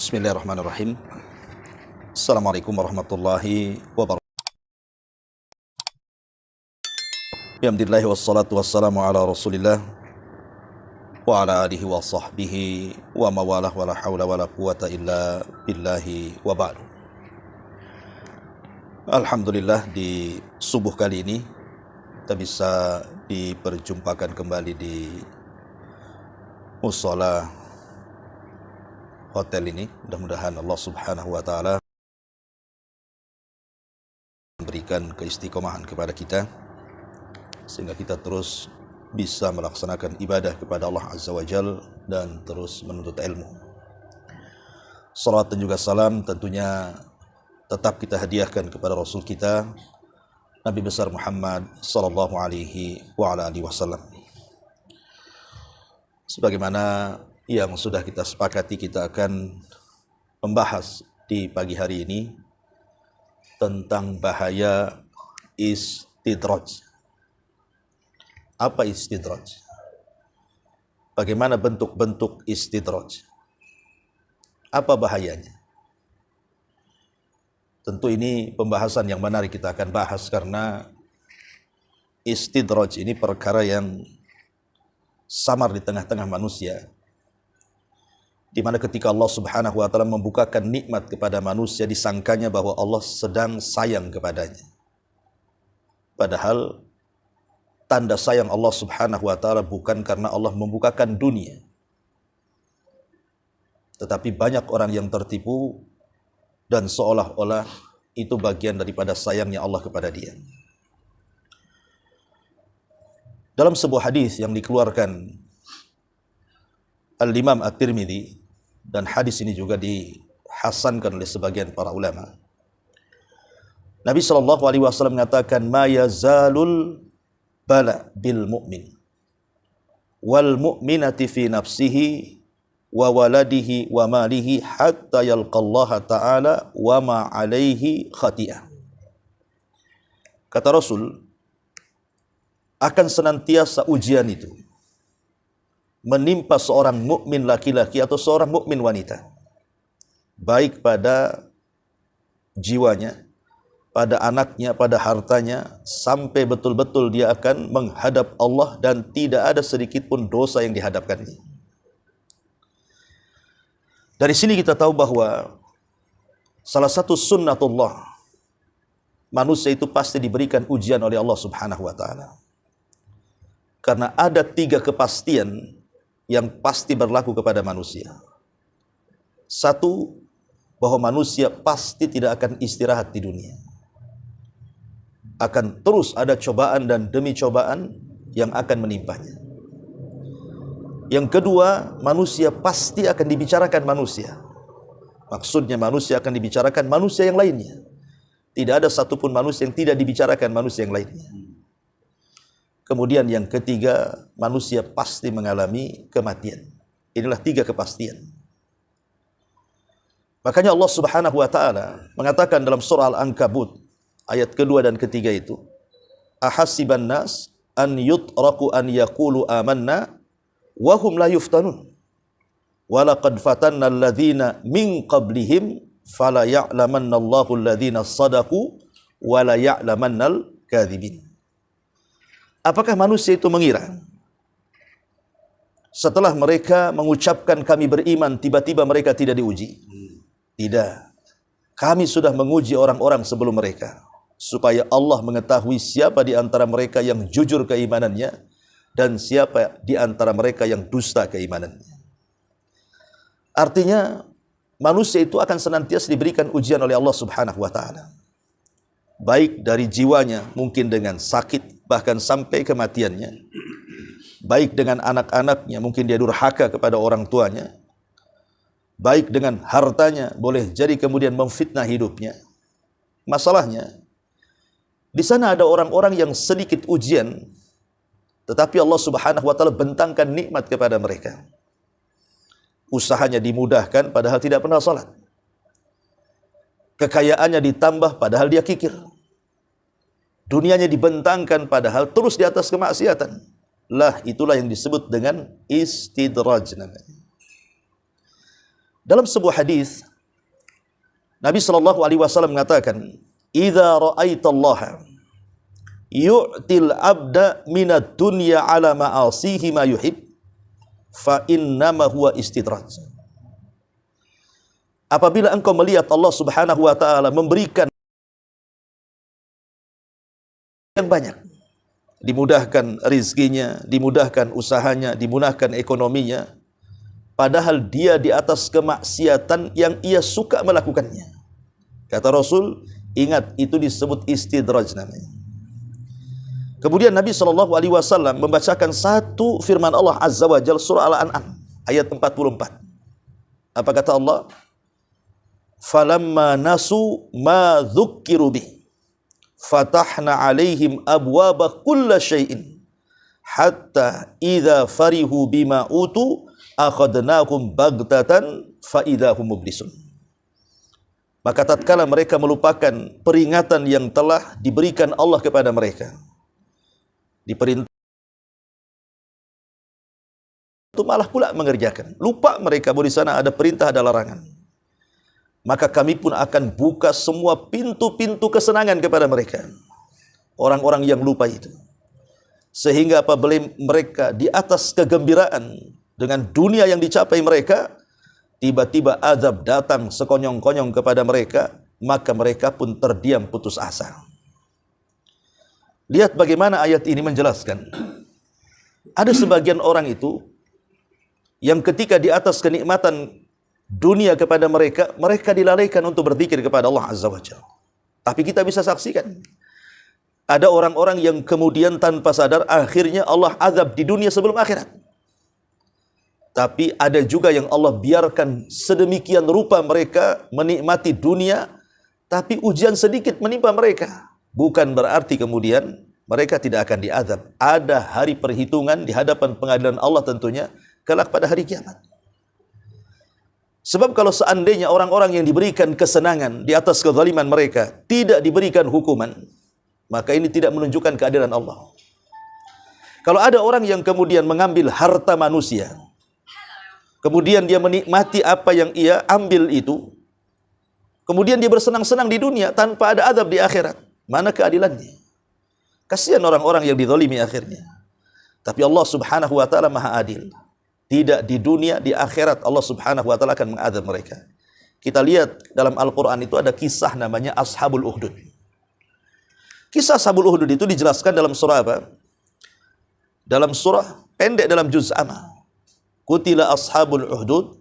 Bismillahirrahmanirrahim. Assalamualaikum warahmatullahi wabarakatuh. Alhamdulillah wassalatu wassalamu ala Rasulillah wa ala alihi wa sahbihi wa mawalah wa la hawla wa la quwata illa billahi wa ba'du. Alhamdulillah, di subuh kali ini kita bisa diperjumpakan kembali di mushola hotel ini. Mudah-mudahan Allah Subhanahu wa taala memberikan keistiqomahan kepada kita sehingga kita terus bisa melaksanakan ibadah kepada Allah Azza wa Jalla dan terus menuntut ilmu. Salawat dan juga salam tentunya tetap kita hadiahkan kepada Rasul kita Nabi besar Muhammad sallallahu alaihi wa ala alihi wasallam. Sebagaimana yang sudah kita sepakati, kita akan membahas di pagi hari ini tentang bahaya istidraj. Apa istidraj? Bagaimana bentuk-bentuk istidraj? Apa bahayanya? Tentu ini pembahasan yang menarik kita akan bahas karena istidraj ini perkara yang samar di tengah-tengah manusia, di mana ketika Allah Subhanahu wa taala membukakan nikmat kepada manusia, disangkanya bahwa Allah sedang sayang kepadanya. Padahal tanda sayang Allah Subhanahu wa taala bukan karena Allah membukakan dunia, tetapi banyak orang yang tertipu dan seolah-olah itu bagian daripada sayangnya Allah kepada dia. Dalam sebuah hadis yang dikeluarkan Al-Imam At-Tirmidzi, dan hadis ini juga dihasankan oleh sebagian para ulama, Nabi SAW mengatakan, ma yazalul bala bil mu'min wal mu'minati fi nafsihi wa waladihi wa malihi hatta yalqallaha ta'ala wa ma alaihi khati'ah. Kata Rasul, akan senantiasa ujian itu menimpa seorang mukmin laki-laki atau seorang mukmin wanita, baik pada jiwanya, pada anaknya, pada hartanya, sampai betul-betul dia akan menghadap Allah dan tidak ada sedikit pun dosa yang dihadapkannya. Dari sini kita tahu bahwa salah satu sunnatullah, manusia itu pasti diberikan ujian oleh Allah Subhanahu wa taala. Karena ada 3 kepastian yang pasti berlaku kepada manusia. Satu, bahwa manusia pasti tidak akan istirahat di dunia. Akan terus ada cobaan dan demi cobaan yang akan menimpanya. Yang kedua, manusia pasti akan dibicarakan manusia. Maksudnya manusia akan dibicarakan manusia yang lainnya. Tidak ada satupun manusia yang tidak dibicarakan manusia yang lainnya. Kemudian yang ketiga, manusia pasti mengalami kematian. Inilah 3 kepastian. Makanya Allah Subhanahu wa taala mengatakan dalam surah Al-Ankabut ayat kedua dan ketiga itu, ahasiban nas an yutraku an yaqulu amanna wa hum la yuftanun wa laqad fatanna alladhina min qablihim fala ya'lamanna Allahu alladhina sadaqu wa la ya'lamannal kadzibin. Apakah manusia itu mengira setelah mereka mengucapkan kami beriman, tiba-tiba mereka tidak diuji? Tidak. Kami sudah menguji orang-orang sebelum mereka, supaya Allah mengetahui siapa di antara mereka yang jujur keimanannya dan siapa di antara mereka yang dusta keimanannya. Artinya, manusia itu akan senantiasa diberikan ujian oleh Allah Subhanahu wa taala. Baik dari jiwanya, mungkin dengan sakit, bahkan sampai kematiannya. Baik dengan anak-anaknya, mungkin dia durhaka kepada orang tuanya. Baik dengan hartanya, boleh jadi kemudian memfitnah hidupnya. Masalahnya, di sana ada orang-orang yang sedikit ujian, tetapi Allah Subhanahu wa taala bentangkan nikmat kepada mereka. Usahanya dimudahkan padahal tidak pernah salat. Kekayaannya ditambah padahal dia kikir. Dunianya dibentangkan padahal terus di atas kemaksiatan. Lah, itulah yang disebut dengan istidraj namanya. Dalam sebuah hadis Nabi SAW mengatakan, "Idza ra'aitallaha yu'til abda minad dunya ala ma'asihi ma yuhib, fa innama huwa istidraj." Apabila engkau melihat Allah Subhanahu wa taala memberikan yang banyak, dimudahkan rizkinya, dimudahkan usahanya, dimudahkan ekonominya, padahal dia di atas kemaksiatan yang ia suka melakukannya. Kata Rasul, ingat itu disebut istidraj namanya. Kemudian Nabi SAW membacakan satu firman Allah Azza wa Jalla, surah Al-An'am ayat 44. Apa kata Allah? "Falamma nasu ma dzukkiru bih fatahna alaihim abwaba kulla syai'in hatta idza farihu bima utu akhadnahum baghtatan fa idza hum mublisun." Maka tatkala mereka melupakan peringatan yang telah diberikan Allah kepada mereka, diperintah itu malah pula mengerjakan, lupa mereka bahwa di sana ada perintah, ada larangan, maka kami pun akan buka semua pintu-pintu kesenangan kepada mereka, orang-orang yang lupa itu, sehingga apabila mereka di atas kegembiraan dengan dunia yang dicapai mereka, tiba-tiba azab datang sekonyong-konyong kepada mereka, maka mereka pun terdiam putus asa. Lihat bagaimana ayat ini menjelaskan. Ada sebagian orang itu yang ketika di atas kenikmatan dunia kepada mereka, mereka dilalaikan untuk berzikir kepada Allah Azza wa Jalla. Tapi kita bisa saksikan, ada orang-orang yang kemudian tanpa sadar akhirnya Allah azab di dunia sebelum akhirat. Tapi ada juga yang Allah biarkan sedemikian rupa mereka menikmati dunia, tapi ujian sedikit menimpa mereka. Bukan berarti kemudian mereka tidak akan diazab. Ada hari perhitungan di hadapan pengadilan Allah tentunya, kelak pada hari kiamat. Sebab kalau seandainya orang-orang yang diberikan kesenangan di atas kezaliman mereka tidak diberikan hukuman, maka ini tidak menunjukkan keadilan Allah. Kalau ada orang yang kemudian mengambil harta manusia, kemudian dia menikmati apa yang ia ambil itu, kemudian dia bersenang-senang di dunia tanpa ada azab di akhirat, mana keadilannya? Kasihan orang-orang yang dizalimi akhirnya. Tapi Allah Subhanahu wa taala Maha Adil. Tidak di dunia, di akhirat Allah Subhanahu wa taala akan mengazab mereka. Kita lihat dalam Al-Qur'an itu ada kisah namanya Ashabul Ukhdud. Kisah Ashabul Ukhdud itu dijelaskan dalam surah apa? Dalam surah pendek dalam juz amma. Qutila ashabul uhdud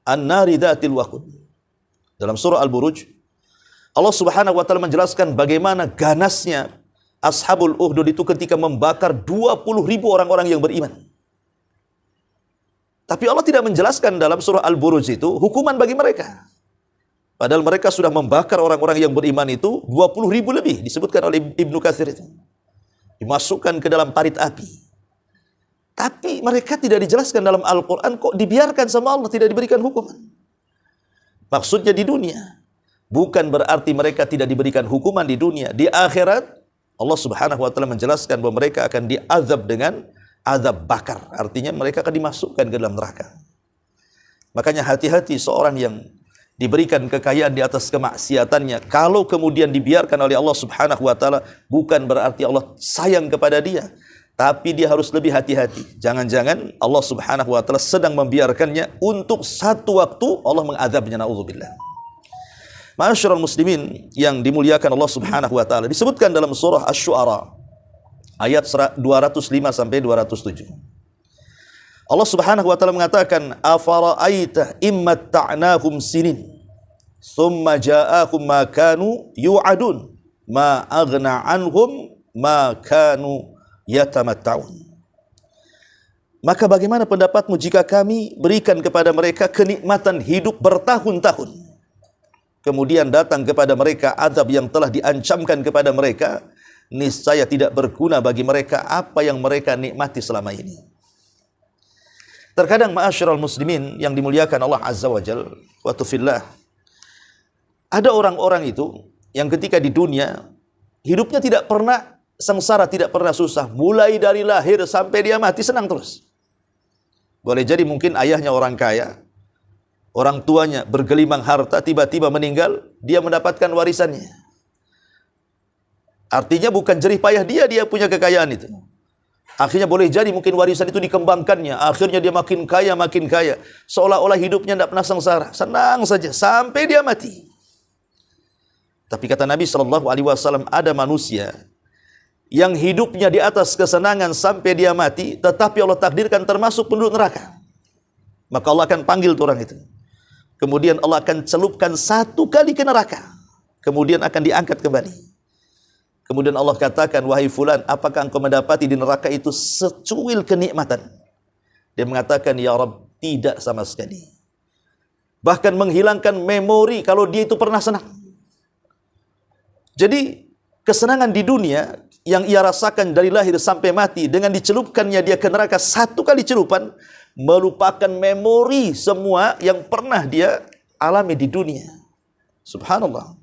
an-nari dzatil waqud. Dalam surah Al-Buruj, Allah Subhanahu wa taala menjelaskan bagaimana ganasnya ashabul uhdud itu ketika membakar 20.000 orang-orang yang beriman. Tapi Allah tidak menjelaskan dalam surah Al-Buruj itu hukuman bagi mereka. Padahal mereka sudah membakar orang-orang yang beriman itu 20.000 lebih, disebutkan oleh Ibnu Katsir itu. Dimasukkan ke dalam parit api. Tapi mereka tidak dijelaskan dalam Al-Quran, kok dibiarkan sama Allah, tidak diberikan hukuman. Maksudnya di dunia. Bukan berarti mereka tidak diberikan hukuman di dunia. Di akhirat, Allah Subhanahu wa taala menjelaskan bahwa mereka akan diazab dengan azab bakar. Artinya mereka akan dimasukkan ke dalam neraka. Makanya hati-hati seorang yang diberikan kekayaan di atas kemaksiatannya, kalau kemudian dibiarkan oleh Allah Subhanahu wa taala, bukan berarti Allah sayang kepada dia, tapi dia harus lebih hati-hati. Jangan-jangan Allah Subhanahu wa taala sedang membiarkannya untuk satu waktu Allah mengazabnya, naudzubillah. Ma'asyiral muslimin yang dimuliakan Allah Subhanahu wa taala, disebutkan dalam surah Asy-Syu'ara ayat 205 sampai 207. Allah Subhanahu wa taala mengatakan, "Afara'aita immatta'nahum sinin, tsumma ja'ahum ma kanu yu'adun, ma aghna 'anhum ma kanu yatamatta'un." Maka bagaimana pendapatmu jika kami berikan kepada mereka kenikmatan hidup bertahun-tahun, kemudian datang kepada mereka azab yang telah diancamkan kepada mereka, niscaya tidak berguna bagi mereka apa yang mereka nikmati selama ini. Terkadang ma'asyiral muslimin yang dimuliakan Allah Azza wa Jalla wa tufillah, ada orang-orang itu yang ketika di dunia hidupnya tidak pernah sengsara, tidak pernah susah, mulai dari lahir sampai dia mati senang terus. Boleh jadi mungkin ayahnya orang kaya, orang tuanya bergelimang harta, tiba-tiba meninggal, dia mendapatkan warisannya. Artinya bukan jerih payah dia punya kekayaan itu. Akhirnya boleh jadi mungkin warisan itu dikembangkannya, akhirnya dia makin kaya, seolah-olah hidupnya tidak pernah sengsara, senang saja sampai dia mati. Tapi kata Nabi SAW, ada manusia yang hidupnya di atas kesenangan sampai dia mati, tetapi Allah takdirkan termasuk penduduk neraka. Maka Allah akan panggil orang itu. Kemudian Allah akan celupkan satu kali ke neraka. Kemudian akan diangkat kembali. Kemudian Allah katakan, wahai fulan, apakah engkau mendapati di neraka itu secuil kenikmatan? Dia mengatakan, ya Rabb, tidak sama sekali. Bahkan menghilangkan memori kalau dia itu pernah senang. Jadi, kesenangan di dunia yang ia rasakan dari lahir sampai mati, dengan dicelupkannya dia ke neraka satu kali celupan, melupakan memori semua yang pernah dia alami di dunia. Subhanallah.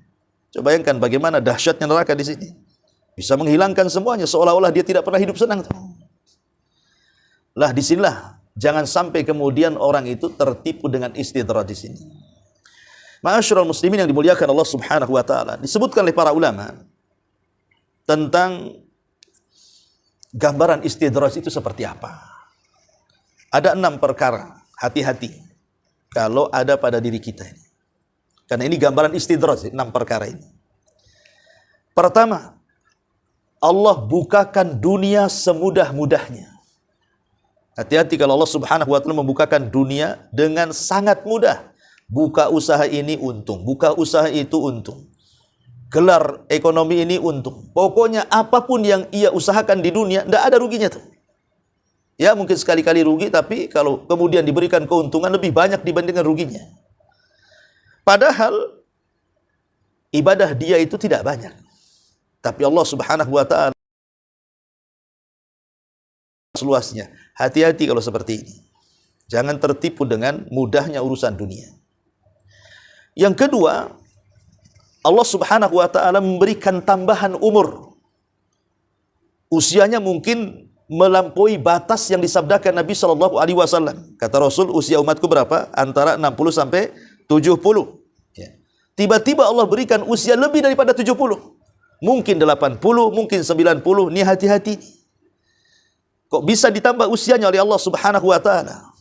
Coba bayangkan bagaimana dahsyatnya neraka di sini. Bisa menghilangkan semuanya, seolah-olah dia tidak pernah hidup senang. Lah disinilah, jangan sampai kemudian orang itu tertipu dengan istidraj di sini. Ma'asyiral muslimin yang dimuliakan Allah Subhanahu wa taala, disebutkan oleh para ulama tentang gambaran istidraj itu seperti apa. Ada 6 perkara, hati-hati kalau ada pada diri kita ini. Karena ini gambaran istidraj, 6 perkara ini. Pertama, Allah bukakan dunia semudah-mudahnya. Hati-hati kalau Allah Subhanahu wa taala membukakan dunia dengan sangat mudah. Buka usaha ini untung, buka usaha itu untung. Gelar ekonomi ini untung. Pokoknya apapun yang ia usahakan di dunia, tidak ada ruginya tuh. Ya mungkin sekali-kali rugi, tapi kalau kemudian diberikan keuntungan lebih banyak dibandingkan ruginya. Padahal ibadah dia itu tidak banyak. Tapi Allah Subhanahu wa taala seluasnya. Hati-hati kalau seperti ini. Jangan tertipu dengan mudahnya urusan dunia. Yang kedua, Allah Subhanahu wa taala memberikan tambahan umur. Usianya mungkin melampaui batas yang disabdakan Nabi SAW. Kata Rasul, usia umatku berapa? Antara 60 sampai 70. Ya. Tiba-tiba Allah berikan usia lebih daripada 70. Mungkin 80, mungkin 90. Ini hati-hati. Kok bisa ditambah usianya oleh Allah Subhanahu wa taala?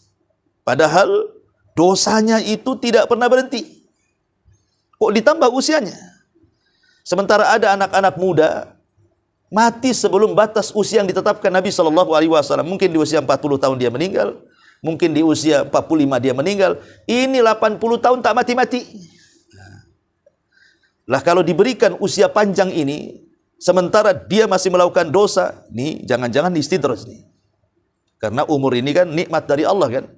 Padahal dosanya itu tidak pernah berhenti. Kok ditambah usianya? Sementara ada anak-anak muda mati sebelum batas usia yang ditetapkan Nabi SAW. Mungkin di usia 40 tahun dia meninggal, mungkin di usia 45 dia meninggal. Ini 80 tahun tak mati-mati. Lah kalau diberikan usia panjang ini, sementara dia masih melakukan dosa, nih jangan-jangan istidraj nih. Karena umur ini kan nikmat dari Allah kan.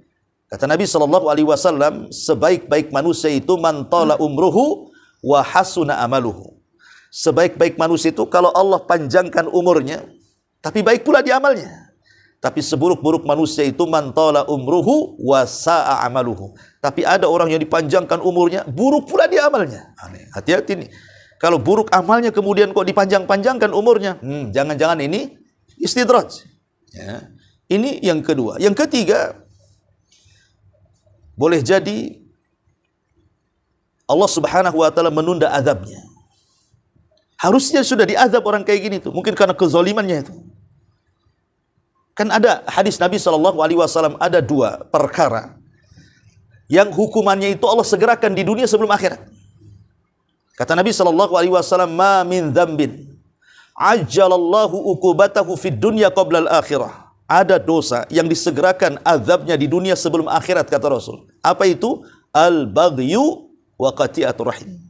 Kata Nabi SAW, sebaik-baik manusia itu man tala umruhu wa hasuna amaluhu. Sebaik-baik manusia itu kalau Allah panjangkan umurnya, tapi baik pula di amalnya. Tapi seburuk-buruk manusia itu man tala umruhu wa sa'a amaluhu. Tapi ada orang yang dipanjangkan umurnya, buruk pula di amalnya. Hati-hati nih. Kalau buruk amalnya kemudian kok dipanjang-panjangkan umurnya, jangan-jangan ini istidraj. Ya. Ini yang kedua. Yang ketiga, boleh jadi Allah Subhanahu wa taala menunda azabnya. Harusnya sudah diazab orang kayak gini tuh, mungkin karena kezalimannya itu. Kan ada hadis Nabi SAW, ada 2 perkara yang hukumannya itu Allah segerakan di dunia sebelum akhirat. Kata Nabi SAW, ma min dzambin ajjalallahu uqubatahu fid dunya qabla al-akhirah. Ada dosa yang disegerakan azabnya di dunia sebelum akhirat, kata Rasul. Apa itu? Al-baghyu wa qati'atur rahim.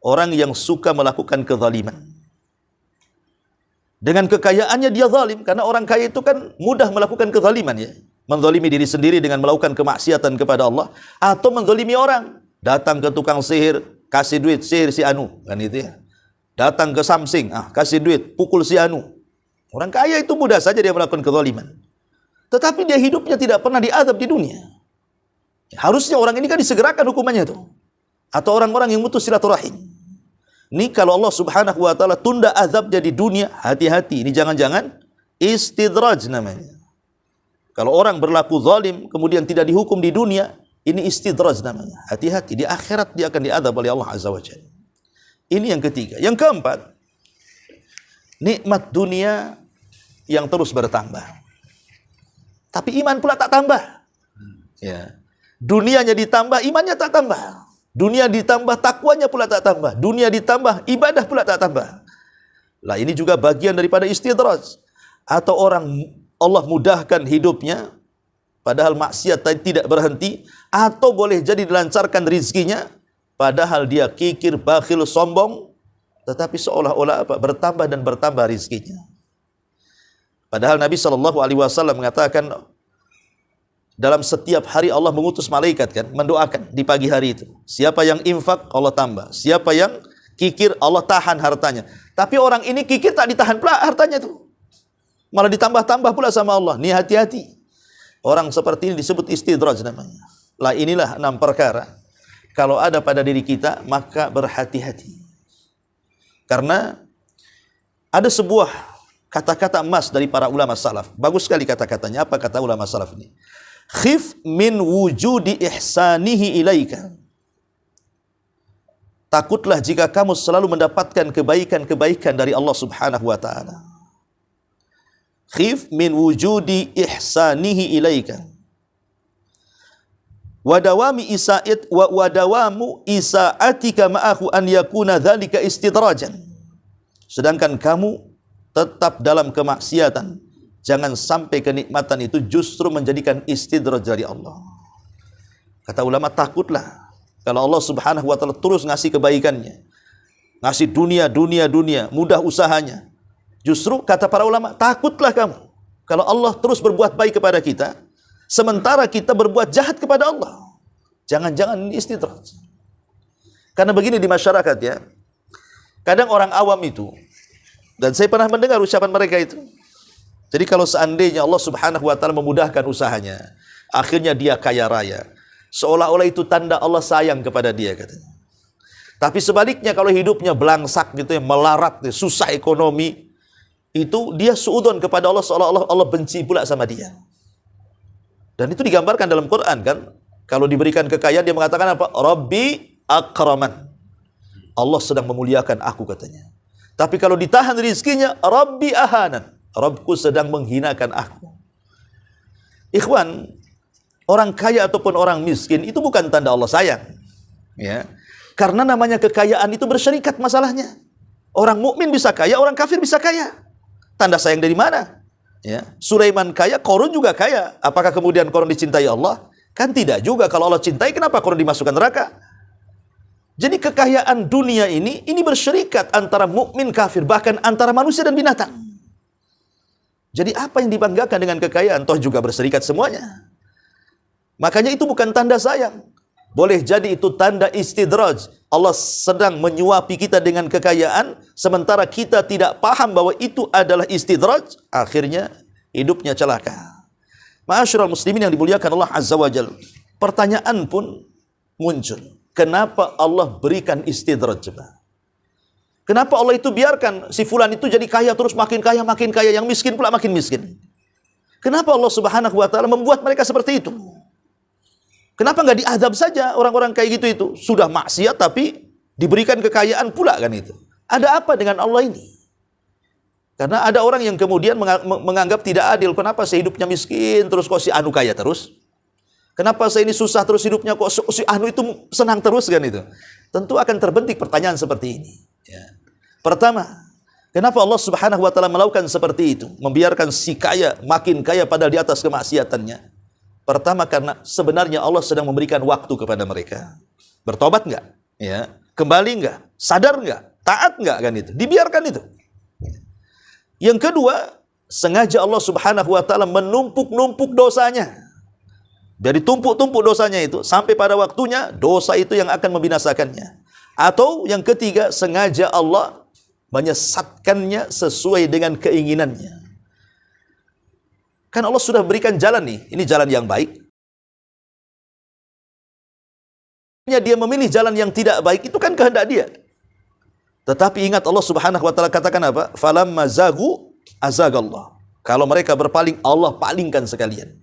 Orang yang suka melakukan kezaliman. Dengan kekayaannya dia zalim, karena orang kaya itu kan mudah melakukan kezaliman ya. Menzalimi diri sendiri dengan melakukan kemaksiatan kepada Allah, atau menzalimi orang. Datang ke tukang sihir, kasih duit, sihir si Anu, kan itu ya. Datang ke Samsing, kasih duit, pukul si Anu. Orang kaya itu mudah saja dia melakukan kezaliman. Tetapi dia hidupnya tidak pernah diazab di dunia. Harusnya orang ini kan disegerakan hukumannya itu. Atau orang-orang yang mutus silaturahim. Ini kalau Allah Subhanahu wa taala tunda azabnya di dunia, hati-hati. Ini jangan-jangan istidraj namanya. Kalau orang berlaku zalim kemudian tidak dihukum di dunia, Ini istidraj namanya. Hati-hati, di akhirat dia akan diadab oleh Allah Azza wa Jalla. Ini yang ketiga. Yang keempat, nikmat dunia yang terus bertambah. Tapi iman pula tak tambah. Ya. Dunianya ditambah, imannya tak tambah. Dunia ditambah, takwanya pula tak tambah. Dunia ditambah, ibadah pula tak tambah. Lah ini juga bagian daripada istidraj. Atau orang Allah mudahkan hidupnya, padahal maksiat tidak berhenti, atau boleh jadi dilancarkan rizkinya, padahal dia kikir, bakhil, sombong, tetapi seolah-olah bertambah dan bertambah rizkinya. Padahal Nabi SAW mengatakan, dalam setiap hari Allah mengutus malaikat kan, mendoakan di pagi hari itu. Siapa yang infak, Allah tambah. Siapa yang kikir, Allah tahan hartanya. Tapi orang ini kikir tak ditahan pula hartanya itu, malah ditambah-tambah pula sama Allah. Nih hati-hati. Orang seperti ini disebut istidraj namanya. Lah inilah 6 perkara. Kalau ada pada diri kita, maka berhati-hati. Karena ada sebuah kata-kata emas dari para ulama salaf. Bagus sekali kata-katanya. Apa kata ulama salaf ini? Khif min wujudi ihsanihi ilaika. Takutlah jika kamu selalu mendapatkan kebaikan-kebaikan dari Allah Subhanahu wa ta'ala. Khif min wujudi ihsanihi ilaika wa dawamu isa'atika ma'ahu an yakuna dzalika istidrajan. Sedangkan kamu tetap dalam kemaksiatan, jangan sampai kenikmatan itu justru menjadikan istidraj dari Allah. Kata ulama, takutlah kalau Allah Subhanahu wa ta'ala terus ngasih kebaikannya, ngasih dunia, mudah usahanya. Justru kata para ulama, takutlah kamu kalau Allah terus berbuat baik kepada kita, sementara kita berbuat jahat kepada Allah. Jangan-jangan ini istidraj. Karena begini di masyarakat ya, kadang orang awam itu, dan saya pernah mendengar ucapan mereka itu, jadi kalau seandainya Allah Subhanahu wa ta'ala memudahkan usahanya, akhirnya dia kaya raya, seolah-olah itu tanda Allah sayang kepada dia katanya. Tapi sebaliknya kalau hidupnya belangsak gitu ya, melarat, susah ekonomi, itu dia suudzon kepada Allah, seolah-olah Allah benci pula sama dia. Dan itu digambarkan dalam Quran kan, kalau diberikan kekayaan dia mengatakan apa? Rabbi akraman. Allah sedang memuliakan aku katanya. Tapi kalau ditahan rizkinya, Rabbi ahanan. Rabbku sedang menghinakan aku. Ikhwan, orang kaya ataupun orang miskin itu bukan tanda Allah sayang. Ya. Karena namanya kekayaan itu bersyarikat masalahnya. Orang mukmin bisa kaya, orang kafir bisa kaya. Tanda sayang dari mana? Ya. Sulaiman kaya, Qarun juga kaya. Apakah kemudian Qarun dicintai Allah? Kan tidak juga. Kalau Allah cintai, kenapa Qarun dimasukkan neraka? Jadi kekayaan dunia ini bersyarikat antara mukmin kafir, bahkan antara manusia dan binatang. Jadi apa yang dibanggakan dengan kekayaan? Toh juga berserikat semuanya. Makanya itu bukan tanda sayang. Boleh jadi itu tanda istidraj. Allah sedang menyuapi kita dengan kekayaan, sementara kita tidak paham bahwa itu adalah istidraj, akhirnya hidupnya celaka. Ma'asyiral muslimin yang dimuliakan Allah Azza wa Jalla. Pertanyaan pun muncul. Kenapa Allah berikan istidraj coba? Kenapa Allah itu biarkan si fulan itu jadi kaya terus makin kaya, yang miskin pula makin miskin? Kenapa Allah Subhanahu wa ta'ala membuat mereka seperti itu? Kenapa nggak diadab saja orang-orang kayak gitu itu? Sudah maksiat tapi diberikan kekayaan pula kan itu. Ada apa dengan Allah ini? Karena ada orang yang kemudian menganggap tidak adil. Kenapa saya hidupnya miskin terus kok si anu kaya terus? Kenapa saya ini susah terus hidupnya kok si anu itu senang terus kan itu? Tentu akan terbentik pertanyaan seperti ini. Ya. Pertama, kenapa Allah Subhanahu wa ta'ala melakukan seperti itu? Membiarkan si kaya makin kaya padahal di atas kemaksiatannya. Pertama karena sebenarnya Allah sedang memberikan waktu kepada mereka. Bertobat enggak? Ya. Kembali enggak? Sadar enggak? Taat enggak kan itu? Dibiarkan itu. Yang kedua, sengaja Allah Subhanahu wa ta'ala menumpuk-numpuk dosanya. Dari tumpuk-tumpuk dosanya itu sampai pada waktunya dosa itu yang akan membinasakannya. Atau yang ketiga, sengaja Allah menyesatkannya sesuai dengan keinginannya. Kan Allah sudah berikan jalan nih, ini jalan yang baik. Dia memilih jalan yang tidak baik, itu kan kehendak dia. Tetapi ingat Allah Subhanahu wa ta'ala katakan apa? Falamma zagu azagallah. Kalau mereka berpaling, Allah palingkan sekalian.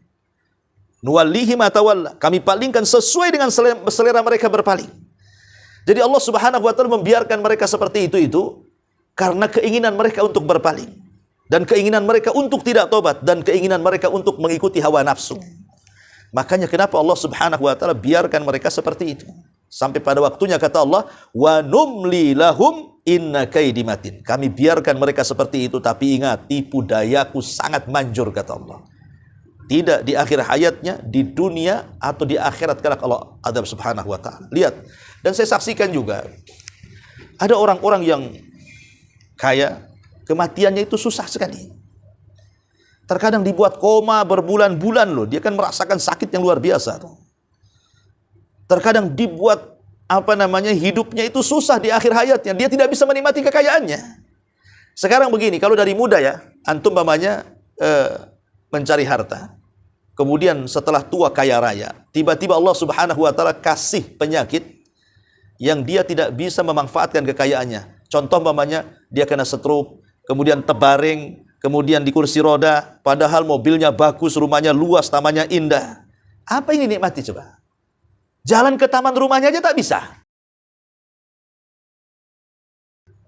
Nuwallihi ma tawalla. Kami palingkan sesuai dengan selera mereka berpaling. Jadi Allah Subhanahu wa taala membiarkan mereka seperti itu karena keinginan mereka untuk berpaling, dan keinginan mereka untuk tidak tobat, dan keinginan mereka untuk mengikuti hawa nafsu. Makanya kenapa Allah Subhanahu wa taala biarkan mereka seperti itu. Sampai pada waktunya kata Allah, wa numli lahum inna kaidi matin. Kami biarkan mereka seperti itu, tapi ingat, tipu dayaku sangat manjur kata Allah. Tidak di akhir hayatnya, di dunia atau di akhirat kelak Allah azab Subhanahu wa taala. Lihat, dan saya saksikan juga ada orang-orang yang kaya, kematiannya itu susah sekali. Terkadang dibuat koma berbulan-bulan loh, dia kan merasakan sakit yang luar biasa tuh. Terkadang dibuat hidupnya itu susah di akhir hayatnya, dia tidak bisa menikmati kekayaannya. Sekarang begini, kalau dari muda ya, antum mencari harta, kemudian setelah tua kaya raya, tiba-tiba Allah Subhanahu wa taala kasih penyakit yang dia tidak bisa memanfaatkan kekayaannya. Contoh dia kena stroke, kemudian terbaring, kemudian di kursi roda, padahal mobilnya bagus, rumahnya luas, tamannya indah. Apa ini nikmati coba? Jalan ke taman rumahnya aja tak bisa.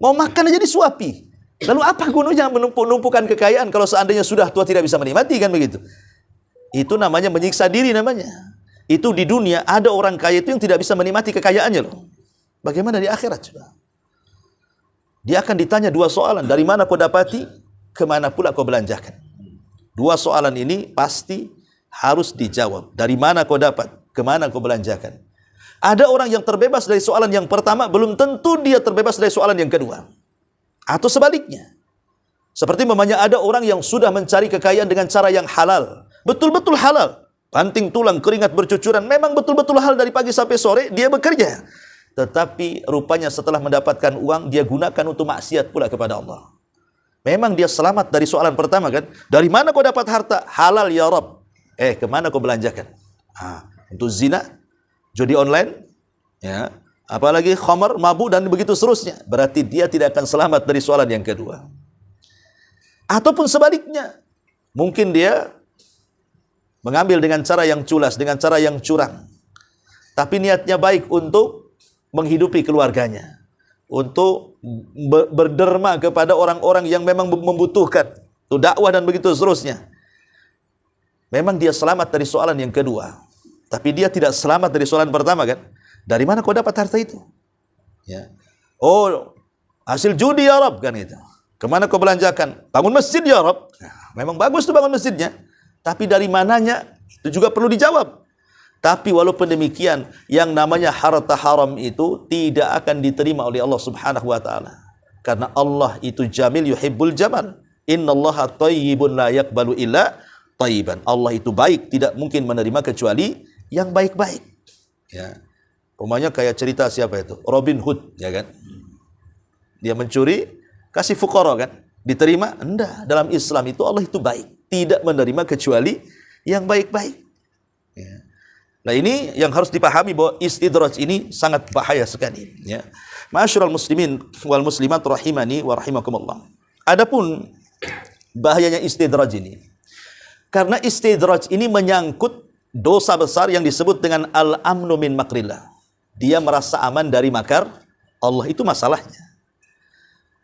Mau makan aja disuapi. Lalu apa gunanya menumpuk-numpukan kekayaan kalau seandainya sudah tua tidak bisa menikmati, kan begitu? Itu namanya menyiksa diri namanya. Itu di dunia ada orang kaya itu yang tidak bisa menikmati kekayaannya loh. Bagaimana di akhirat coba? Dia akan ditanya dua soalan. Dari mana kau dapati? Kemana pula kau belanjakan? Dua soalan ini pasti harus dijawab. Dari mana kau dapat? Kemana kau belanjakan? Ada orang yang terbebas dari soalan yang pertama, belum tentu dia terbebas dari soalan yang kedua. Atau sebaliknya. Seperti ada orang yang sudah mencari kekayaan dengan cara yang halal. Betul-betul halal. Banting tulang, keringat bercucuran. Memang betul-betul halal dari pagi sampai sore dia bekerja. Tetapi rupanya setelah mendapatkan uang, dia gunakan untuk maksiat pula kepada Allah. Memang dia selamat dari soalan pertama kan? Dari mana kau dapat harta? Halal ya Rabb. Kemana kau belanjakan? Untuk zina, judi online, ya, apalagi khamar, mabuk dan begitu seterusnya. Berarti dia tidak akan selamat dari soalan yang kedua. Ataupun sebaliknya, mungkin dia mengambil dengan cara yang culas, dengan cara yang curang. Tapi niatnya baik untuk menghidupi keluarganya, untuk berderma kepada orang-orang yang memang membutuhkan, untuk dakwah dan begitu seterusnya. Memang dia selamat dari soalan yang kedua. Tapi dia tidak selamat dari soalan pertama kan? Dari mana kau dapat harta itu? Ya. Hasil judi ya Rabb kan itu. Kemana kau belanjakan? Bangun masjid ya Rabb. Memang bagus tuh bangun masjidnya. Tapi dari mananya? Itu juga perlu dijawab. Tapi walaupun demikian, yang namanya harta haram itu tidak akan diterima oleh Allah Subhanahu wa taala. Karena Allah itu jamil yuhibbul jamal. Innallaha thayyibun la yaqbalu illa thayyiban. Allah itu baik, tidak mungkin menerima kecuali yang baik-baik. Ya. Umpamanya kayak cerita siapa itu? Robin Hood, ya kan? Dia mencuri, kasih fuqara kan? Diterima? Enggak. Dalam Islam itu Allah itu baik, tidak menerima kecuali yang baik-baik. Ya. Nah, ini yang harus dipahami bahwa istidraj ini sangat bahaya sekali, ya. Ma'asyiral muslimin wal muslimat rahimani wa rahimakumullah. Adapun bahayanya istidraj ini, karena istidraj ini menyangkut dosa besar yang disebut dengan al-amnu min makrillah. Dia merasa aman dari makar Allah, itu masalahnya.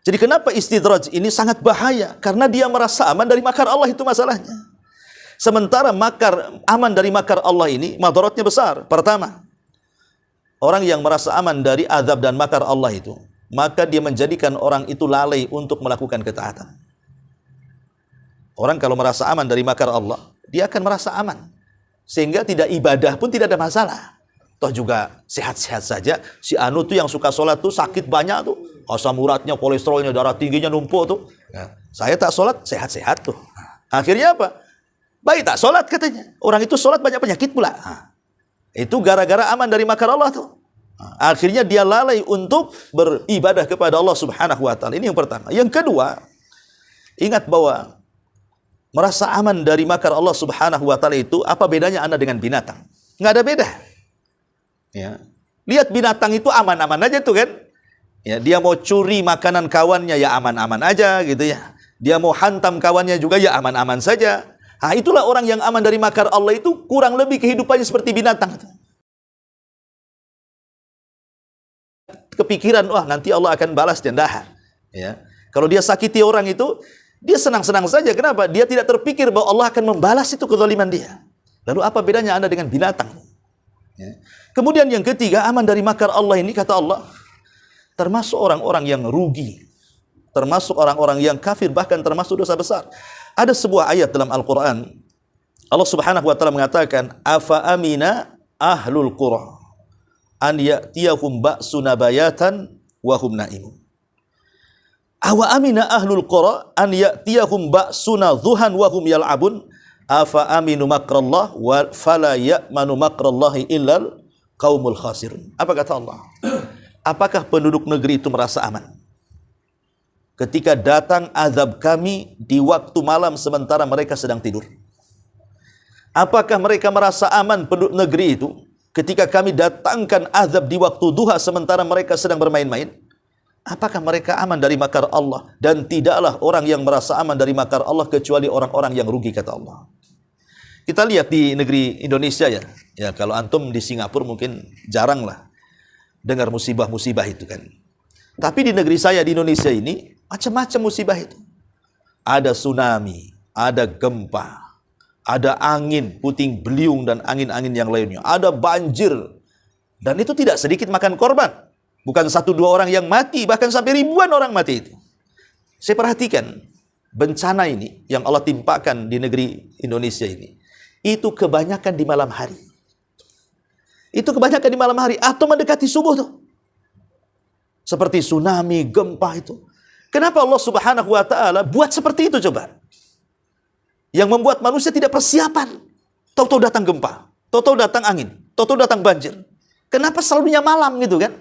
Jadi kenapa istidraj ini sangat bahaya? Karena dia merasa aman dari makar Allah, itu masalahnya. Sementara aman dari makar Allah ini madaratnya besar. Pertama, orang yang merasa aman dari azab dan makar Allah itu, maka dia menjadikan orang itu lalai untuk melakukan ketaatan. Orang kalau merasa aman dari makar Allah, dia akan merasa aman. Sehingga tidak ibadah pun tidak ada masalah. Toh juga sehat-sehat saja. Si anu tuh yang suka sholat tuh sakit banyak tuh. Asam uratnya, kolesterolnya, darah tingginya numpuk tuh. Ya. Saya tak sholat, sehat-sehat tuh. Akhirnya apa? Baik tak sholat katanya. Orang itu sholat banyak penyakit pula. Itu gara-gara aman dari makar Allah tuh. Akhirnya dia lalai untuk beribadah kepada Allah Subhanahu wa taala. Ini yang pertama. Yang kedua, ingat bahwa merasa aman dari makar Allah Subhanahu wa taala itu apa bedanya Anda dengan binatang? Nggak ada beda. Ya. Lihat binatang itu aman-aman aja tuh kan? Ya, dia mau curi makanan kawannya ya aman-aman aja gitu ya. Dia mau hantam kawannya juga ya aman-aman saja. Itulah orang yang aman dari makar Allah itu kurang lebih kehidupannya seperti binatang. Kepikiran, wah nanti Allah akan balas dan dah. Ya. Kalau dia sakiti orang itu, dia senang-senang saja. Kenapa? Dia tidak terpikir bahwa Allah akan membalas itu kezaliman dia. Lalu apa bedanya Anda dengan binatang? Ya. Kemudian yang ketiga, aman dari makar Allah ini, kata Allah, termasuk orang-orang yang rugi, termasuk orang-orang yang kafir, bahkan termasuk dosa besar. Ada sebuah ayat dalam Al-Quran, Allah subhanahu wa ta'ala mengatakan, afa amina ahlul qura an ya'tiyahum ba'suna bayatan wa hum na'imun. Awa amina ahlul qura an ya'tiyahum ba'suna dhuhan wa hum yal'abun. Afa aminu makrallah wa fala ya'manu makrallahi illal qaumul khasirun. Apa kata Allah? Apakah penduduk negeri itu merasa aman ketika datang azab kami di waktu malam sementara mereka sedang tidur? Apakah mereka merasa aman penduduk negeri itu ketika kami datangkan azab di waktu duha sementara mereka sedang bermain-main? Apakah mereka aman dari makar Allah? Dan tidaklah orang yang merasa aman dari makar Allah kecuali orang-orang yang rugi, kata Allah. Kita lihat di negeri Indonesia ya. Ya, kalau antum di Singapura mungkin jarang lah dengar musibah-musibah itu kan. Tapi di negeri saya di Indonesia ini macam-macam musibah itu. Ada tsunami, ada gempa, ada angin puting beliung dan angin-angin yang lainnya. Ada banjir. Dan itu tidak sedikit makan korban. Bukan 1-2 orang yang mati, bahkan sampai ribuan orang mati itu. Saya perhatikan bencana ini yang Allah timpakan di negeri Indonesia ini, itu kebanyakan di malam hari. Itu kebanyakan di malam hari atau mendekati subuh tuh. Seperti tsunami, gempa itu. Kenapa Allah subhanahu wa ta'ala buat seperti itu coba? Yang membuat manusia tidak persiapan. Tahu-tahu datang gempa, tahu-tahu datang angin, tahu-tahu datang banjir. Kenapa selalunya malam gitu kan?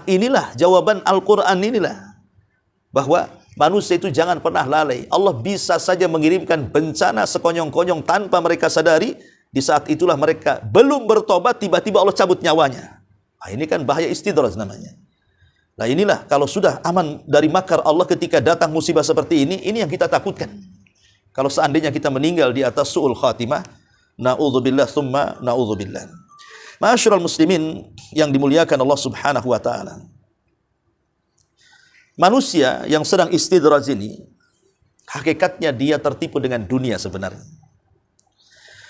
Inilah jawaban Al-Quran inilah. Bahwa manusia itu jangan pernah lalai. Allah bisa saja mengirimkan bencana sekonyong-konyong tanpa mereka sadari. Di saat itulah mereka belum bertobat, tiba-tiba Allah cabut nyawanya. Ini kan bahaya istidraj namanya. Nah inilah kalau sudah aman dari makar Allah ketika datang musibah seperti ini yang kita takutkan. Kalau seandainya kita meninggal di atas su'ul khatimah, na'udzubillah thumma na'udzubillah. Ma'asyiral muslimin yang dimuliakan Allah subhanahu wa ta'ala. Manusia yang sedang istidraj ini, hakikatnya dia tertipu dengan dunia sebenarnya.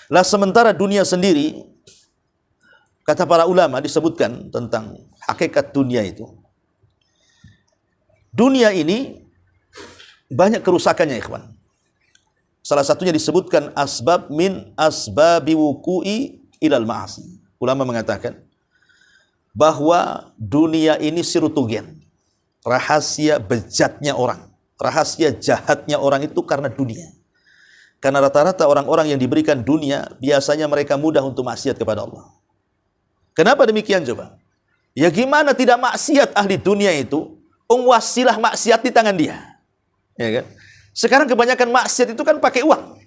Lah sementara dunia sendiri, kata para ulama disebutkan tentang hakikat dunia itu. Dunia ini banyak kerusakannya, ikhwan. Salah satunya disebutkan asbab min asbabi wuku'i ilal ma'asi. Ulama mengatakan bahwa dunia ini sirutugen, rahasia bejatnya orang, rahasia jahatnya orang itu karena dunia. Karena rata-rata orang-orang yang diberikan dunia biasanya mereka mudah untuk maksiat kepada Allah. Kenapa demikian coba? Ya gimana tidak maksiat ahli dunia itu? Wasilah maksiat di tangan dia. Ya kan? Sekarang kebanyakan maksiat itu kan pakai uang.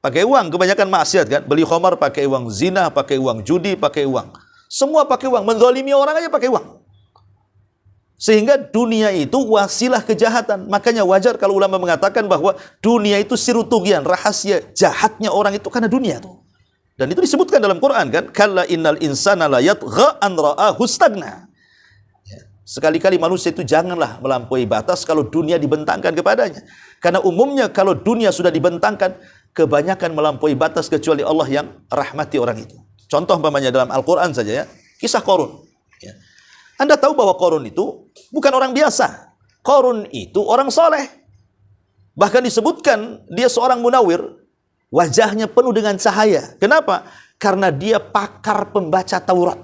Pakai uang kebanyakan maksiat kan. Beli khamar pakai uang, zina pakai uang, judi pakai uang. Semua pakai uang, menzalimi orang aja pakai uang. Sehingga dunia itu wasilah kejahatan. Makanya wajar kalau ulama mengatakan bahwa dunia itu sirutugian, rahasia jahatnya orang itu karena dunia tuh. Dan itu disebutkan dalam Quran kan, kalla innal insana la yatgha an ra'ahu stagna. Sekali-kali manusia itu janganlah melampaui batas kalau dunia dibentangkan kepadanya. Karena umumnya kalau dunia sudah dibentangkan, kebanyakan melampaui batas kecuali Allah yang rahmati orang itu. Contoh umpamanya dalam Al-Quran saja ya, kisah Qarun. Ya. Anda tahu bahwa Qarun itu bukan orang biasa. Qarun itu orang soleh. Bahkan disebutkan dia seorang munawir. Wajahnya penuh dengan cahaya. Kenapa? Karena dia pakar pembaca Taurat.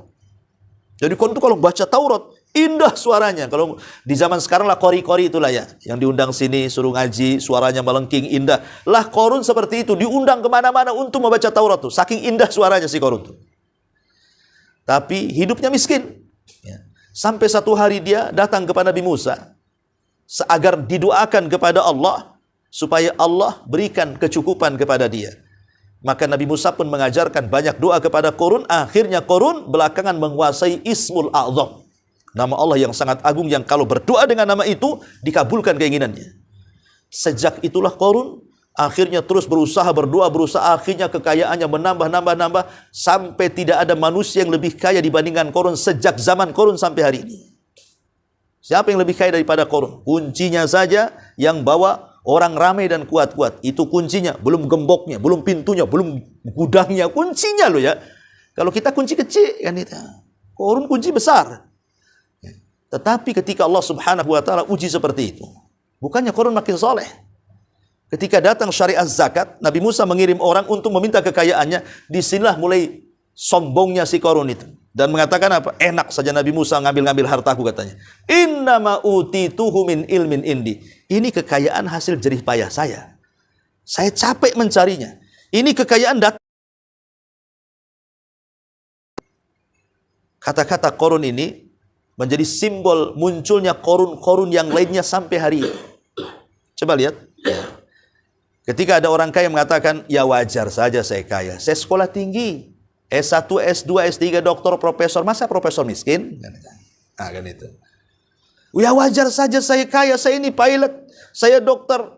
Jadi Qarun itu kalau baca Taurat, indah suaranya. Kalau di zaman sekarang lah kori-kori itulah ya. Yang diundang sini, suruh ngaji, suaranya melengking, indah. Lah Qarun seperti itu, diundang kemana-mana untuk membaca Taurat tuh. Saking indah suaranya si Qarun tuh. Tapi hidupnya miskin. Ya. Sampai satu hari dia datang kepada Nabi Musa. Agar didoakan kepada Allah. Supaya Allah berikan kecukupan kepada dia. Maka Nabi Musa pun mengajarkan banyak doa kepada Qarun. Akhirnya Qarun belakangan menguasai Ismul A'zam. Nama Allah yang sangat agung yang kalau berdoa dengan nama itu dikabulkan keinginannya. Sejak itulah Qarun akhirnya terus berusaha, berdoa, berusaha, akhirnya kekayaannya menambah, sampai tidak ada manusia yang lebih kaya dibandingkan Qarun sejak zaman Qarun sampai hari ini. Siapa yang lebih kaya daripada Qarun? Kuncinya saja yang bawa orang ramai dan kuat-kuat. Itu kuncinya, belum gemboknya, belum pintunya, belum gudangnya, kuncinya loh ya. Kalau kita kunci kecil kan itu. Qarun kunci besar. Tetapi ketika Allah Subhanahu wa taala uji seperti itu, bukannya Qarun makin soleh. Ketika datang syariat zakat, Nabi Musa mengirim orang untuk meminta kekayaannya. Disinilah mulai sombongnya si Qarun itu. Dan mengatakan apa? Enak saja Nabi Musa ngambil-ngambil hartaku katanya. Innama utituhu min ilmin indi. Ini kekayaan hasil jerih payah saya. Saya capek mencarinya. Ini kekayaan datang. Kata-kata Qarun ini menjadi simbol munculnya Qarun-Qarun yang lainnya sampai hari ini. Coba lihat. Ketika ada orang kaya mengatakan, ya wajar saja saya kaya. Saya sekolah tinggi. S1, S2, S3, doktor, profesor. Masa profesor miskin? Nah, kan itu. Ya wajar saja saya kaya. Saya ini pilot. Saya dokter.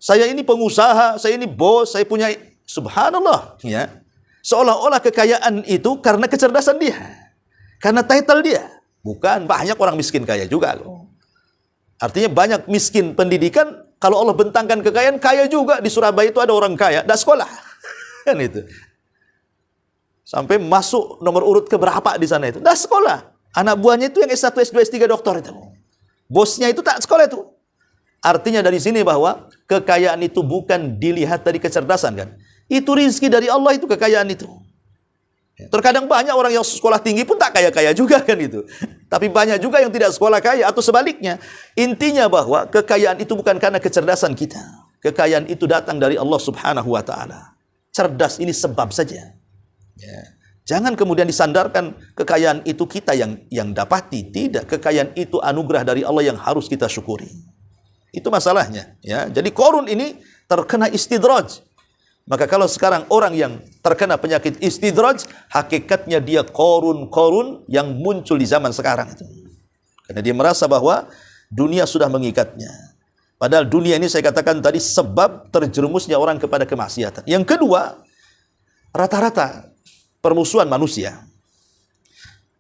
Saya ini pengusaha. Saya ini bos. Saya punya... Subhanallah. Ya. Seolah-olah kekayaan itu karena kecerdasan dia. Karena title dia. Bukan. Banyak orang miskin kaya juga. Artinya banyak miskin pendidikan. Kalau Allah bentangkan kekayaan, kaya juga. Di Surabaya itu ada orang kaya, tidak sekolah. Kan itu. Sampai masuk nomor urut keberapa di sana itu. Tidak sekolah. Anak buahnya itu yang S1, S2, S3 doktor itu. Bosnya itu tak sekolah itu. Artinya dari sini bahwa kekayaan itu bukan dilihat dari kecerdasan kan. Itu rizki dari Allah itu kekayaan itu. Terkadang banyak orang yang sekolah tinggi pun tak kaya-kaya juga kan itu. Tapi banyak juga yang tidak sekolah kaya atau sebaliknya. Intinya bahwa kekayaan itu bukan karena kecerdasan kita. Kekayaan itu datang dari Allah Subhanahu wa taala. Cerdas ini sebab saja. Ya. Jangan kemudian disandarkan kekayaan itu kita yang dapati. Tidak, kekayaan itu anugerah dari Allah yang harus kita syukuri. Itu masalahnya, ya. Jadi Qarun ini terkena istidraj. Maka kalau sekarang orang yang terkena penyakit istidraj, hakikatnya dia Qarun yang muncul di zaman sekarang itu. Karena dia merasa bahwa dunia sudah mengikatnya. Padahal dunia ini saya katakan tadi sebab terjerumusnya orang kepada kemaksiatan. Yang kedua, rata-rata permusuhan manusia.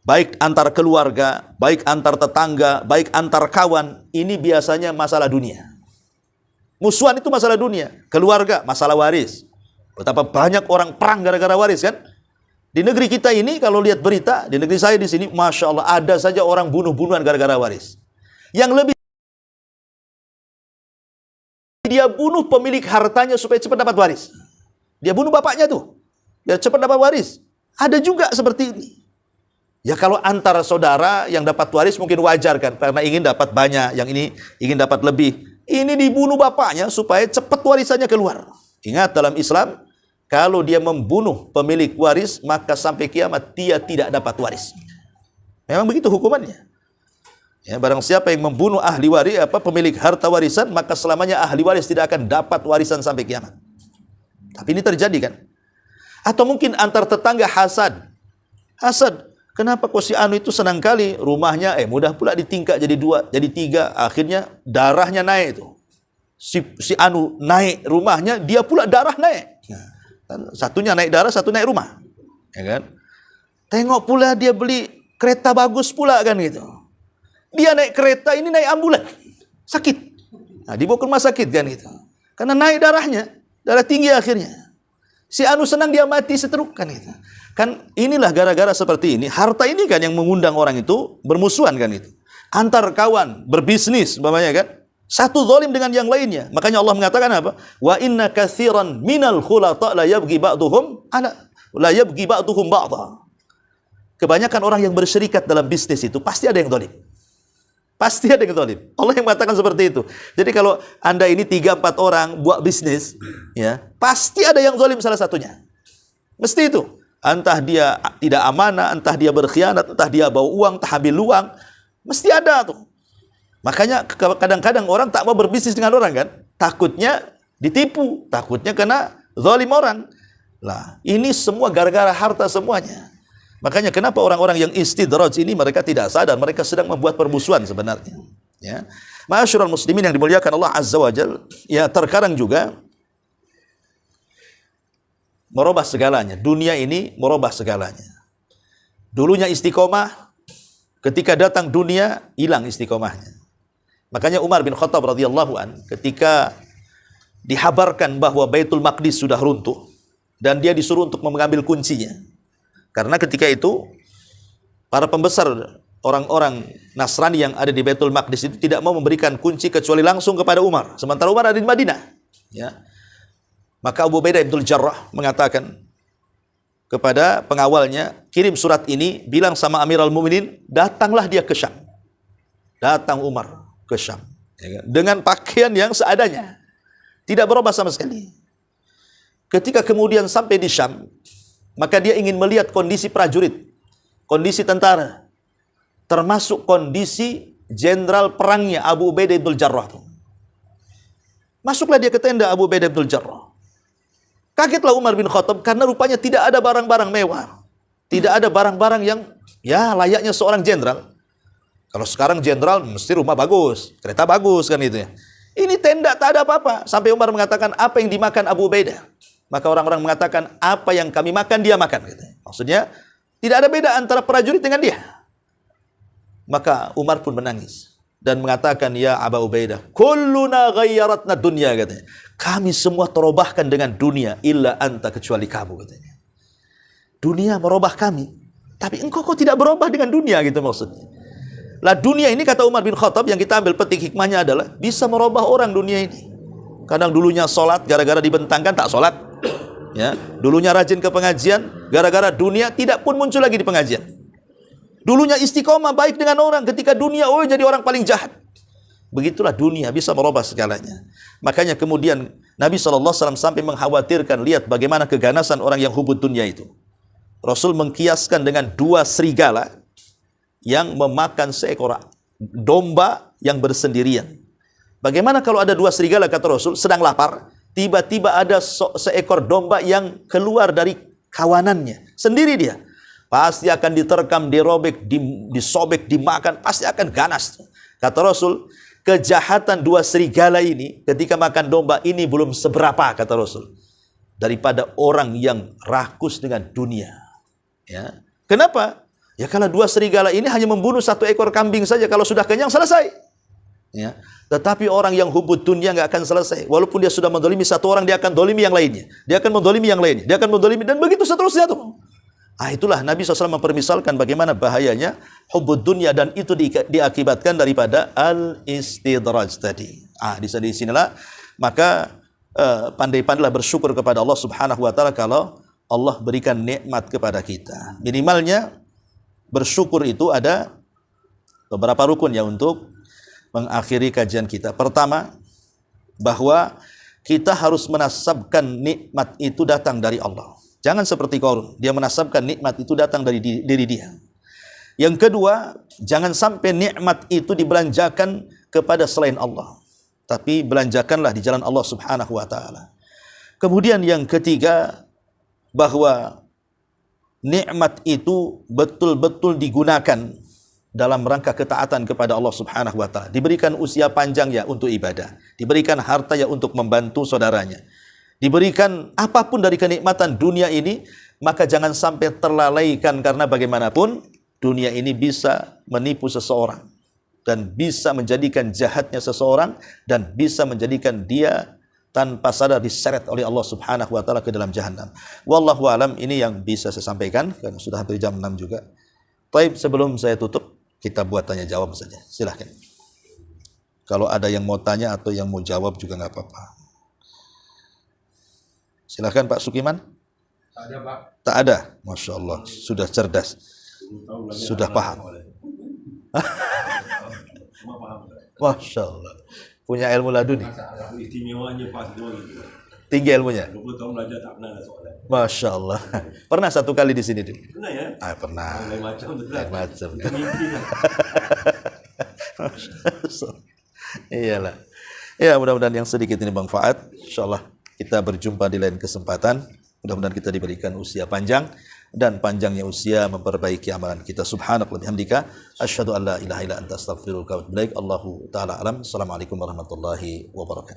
Baik antar keluarga, baik antar tetangga, baik antar kawan, ini biasanya masalah dunia. Musuhan itu masalah dunia. Keluarga, masalah waris. Betapa banyak orang perang gara-gara waris kan? Di negeri kita ini kalau lihat berita, di negeri saya di sini, Masya Allah, ada saja orang bunuh-bunuhan gara-gara waris. Yang lebih, dia bunuh pemilik hartanya supaya cepat dapat waris. Dia bunuh bapaknya tuh, biar cepat dapat waris. Ada juga seperti ini. Ya kalau antara saudara yang dapat waris mungkin wajar kan, karena ingin dapat banyak, yang ini ingin dapat lebih. Ini dibunuh bapaknya supaya cepat warisannya keluar. Ingat dalam Islam, kalau dia membunuh pemilik waris, maka sampai kiamat dia tidak dapat waris. Memang begitu hukumannya. Ya, barang siapa yang membunuh ahli waris, pemilik harta warisan, maka selamanya ahli waris tidak akan dapat warisan sampai kiamat. Tapi ini terjadi kan? Atau mungkin antar tetangga hasad. Hasad. Kenapa kok si Anu itu senang kali rumahnya, mudah pula ditingkat jadi 2, jadi 3, akhirnya darahnya naik itu. Si Anu naik rumahnya, dia pula darah naik. Satunya naik darah, satu naik rumah. Ya kan? Tengok pula dia beli kereta bagus pula kan gitu. Dia naik kereta, ini naik ambulan. Sakit. Nah, dibawa ke rumah sakit kan gitu. Karena naik darahnya, darah tinggi akhirnya. Si Anu senang dia mati setruk kan gitu. Kan inilah gara-gara seperti ini, harta ini kan yang mengundang orang itu bermusuhan kan itu. Antar kawan, berbisnis umpamanya kan. Satu zalim dengan yang lainnya. Makanya Allah mengatakan apa? Wa inna katsiran minal khulata la yabghi ba'duhum ba'dha. Kebanyakan orang yang bersyirikat dalam bisnis itu pasti ada yang zalim. Pasti ada yang zalim. Allah yang mengatakan seperti itu. Jadi kalau Anda ini 3-4 orang buat bisnis, ya, pasti ada yang zalim salah satunya. Mesti itu. Entah dia tidak amanah, entah dia berkhianat, entah dia bawa uang, entah ambil uang, mesti ada tuh. Makanya kadang-kadang orang tak mau berbisnis dengan orang kan, takutnya ditipu, takutnya kena zalim orang. Lah, ini semua gara-gara harta semuanya. Makanya kenapa orang-orang yang istidraj ini mereka tidak sadar, mereka sedang membuat permusuhan sebenarnya. Ya. Ma'asyiral muslimin yang dimuliakan Allah Azza wa Jalla, ya terkadang juga merubah segalanya. Dunia ini merubah segalanya. Dulunya istiqomah, ketika datang dunia, hilang istiqomahnya. Makanya Umar bin Khattab radhiyallahu an ketika dihabarkan bahwa Baitul Maqdis sudah runtuh dan dia disuruh untuk mengambil kuncinya. Karena ketika itu para pembesar orang-orang Nasrani yang ada di Baitul Maqdis itu tidak mau memberikan kunci kecuali langsung kepada Umar. Sementara Umar ada di Madinah. Ya. Maka Abu Ubaidah bin Jarrah mengatakan kepada pengawalnya, kirim surat ini, bilang sama Amirul Mukminin, datanglah dia ke Syam. Datang Umar ke Syam. Ya, dengan pakaian yang seadanya. Tidak berubah sama sekali. Ketika kemudian sampai di Syam, maka dia ingin melihat kondisi prajurit, kondisi tentara, termasuk kondisi jenderal perangnya Abu Ubaidah bin Jarrah. Masuklah dia ke tenda Abu Ubaidah bin Jarrah. Kagetlah Umar bin Khattab karena rupanya tidak ada barang-barang mewah. Tidak ada barang-barang yang ya layaknya seorang jenderal. Kalau sekarang jenderal mesti rumah bagus, kereta bagus kan itu ya. Ini tenda tak ada apa-apa. Sampai Umar mengatakan, apa yang dimakan Abu Ubaidah? Maka orang-orang mengatakan, apa yang kami makan dia makan. Maksudnya tidak ada beda antara prajurit dengan dia. Maka Umar pun menangis dan mengatakan, ya Abu Ubaidah, kulluna ghayyaratna dunya, katanya. Kami semua terubahkan dengan dunia, illa anta, kecuali kamu, katanya. Dunia merubah kami, tapi engkau kok tidak berubah dengan dunia, gitu maksudnya. Lah dunia ini, kata Umar bin Khattab, yang kita ambil petik hikmahnya adalah bisa merubah orang dunia ini. Kadang dulunya sholat, gara-gara dibentangkan tak sholat. Ya, dulunya rajin ke pengajian, gara-gara dunia tidak pun muncul lagi di pengajian. Dulunya istiqomah baik dengan orang, ketika dunia jadi orang paling jahat. Begitulah dunia bisa merubah segalanya. Makanya kemudian Nabi SAW sampai mengkhawatirkan, lihat bagaimana keganasan orang yang hubud dunia itu. Rasul mengkiaskan dengan 2 serigala yang memakan seekor domba yang bersendirian. Bagaimana kalau ada 2 serigala, kata Rasul, sedang lapar, tiba-tiba ada seekor domba yang keluar dari kawanannya, sendiri dia. Pasti akan diterkam, dirobek, disobek, dimakan, pasti akan ganas. Kata Rasul, kejahatan 2 serigala ini ketika makan domba ini belum seberapa, kata Rasul, daripada orang yang rakus dengan dunia. Ya. Kenapa? Ya kalau 2 serigala ini hanya membunuh 1 ekor kambing saja, kalau sudah kenyang selesai. Ya. Tetapi orang yang hubud dunia nggak akan selesai. Walaupun dia sudah mendolimi 1 orang, dia akan dolimi yang lainnya. Dia akan mendolimi yang lainnya. Dia akan mendolimi, dan begitu seterusnya tuh. Itulah Nabi SAW mempermisalkan bagaimana bahayanya hubud dunia, dan itu diakibatkan daripada al-istidraj tadi. Di sinilah maka pandai-pandailah bersyukur kepada Allah Subhanahu wa taala kalau Allah berikan nikmat kepada kita. Minimalnya bersyukur itu ada beberapa rukun ya untuk mengakhiri kajian kita. Pertama, bahwa kita harus menasabkan nikmat itu datang dari Allah. Jangan seperti Qarun, dia menasabkan nikmat itu datang dari diri dia. Yang kedua, jangan sampai nikmat itu dibelanjakan kepada selain Allah, tapi belanjakanlah di jalan Allah Subhanahu wa taala. Kemudian yang ketiga, bahwa nikmat itu betul-betul digunakan dalam rangka ketaatan kepada Allah Subhanahu wa taala. Diberikan usia panjang ya untuk ibadah, diberikan harta ya untuk membantu saudaranya, diberikan apapun dari kenikmatan dunia ini, maka jangan sampai terlalaikan, karena bagaimanapun dunia ini bisa menipu seseorang dan bisa menjadikan jahatnya seseorang dan bisa menjadikan dia tanpa sadar diseret oleh Allah Subhanahu wa taala ke dalam jahanam. Wallahu alam, ini yang bisa saya sampaikan karena sudah hampir jam 6 juga. Baik, sebelum saya tutup, kita buat tanya jawab saja. Silahkan. Kalau ada yang mau tanya atau yang mau jawab juga nggak apa-apa. Silahkan Pak Sukiman. Tak ada Pak. Tak ada. Masya Allah, sudah cerdas. Sudah paham. Masya Allah. Punya ilmu laduni. Istimewanya pas itu. Tinggi ilmunya. 20 tahun belajar tak pernah ada soalan. Masya Allah. Pernah 1 kali di sini, Din? Pernah ya? Pernah. Lain macam tu. Lain macam. Mimpi lah. Iyalah. Ya, mudah-mudahan yang sedikit ini bermanfaat. Insyaallah kita berjumpa di lain kesempatan. Mudah-mudahan kita diberikan usia panjang, dan panjangnya usia memperbaiki amalan kita. Subhanallah bihamdika, asyhadu an la ilaha illa anta, astaghfiruka wa atubu ilaik. Allahu taala alam. Assalamualaikum warahmatullahi wabarakatuh.